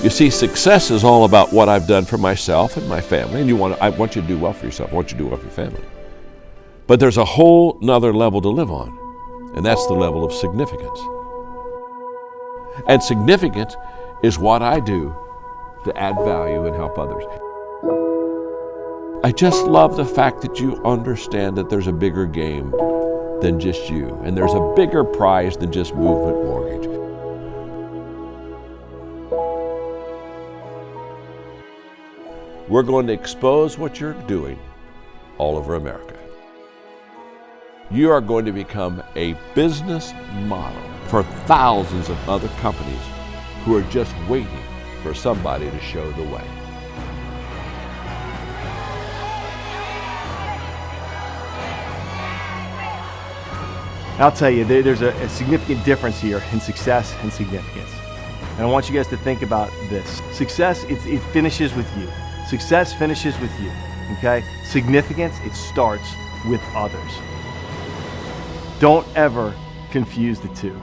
You see, success is all about what I've done for myself and my family, and I want you to do well for yourself, I want you to do well for your family. But there's a whole nother level to live on, and that's the level of significance. And significance is what I do to add value and help others. I just love the fact that you understand that there's a bigger game than just you, and there's a bigger prize than just Movement Mortgage. We're going to expose what you're doing all over America. You are going to become a business model for thousands of other companies who are just waiting for somebody to show the way. I'll tell you, there's a significant difference here in success and significance. And I want you guys to think about this. Success, it finishes with you. Success finishes with you, okay? Significance, it starts with others. Don't ever confuse the two.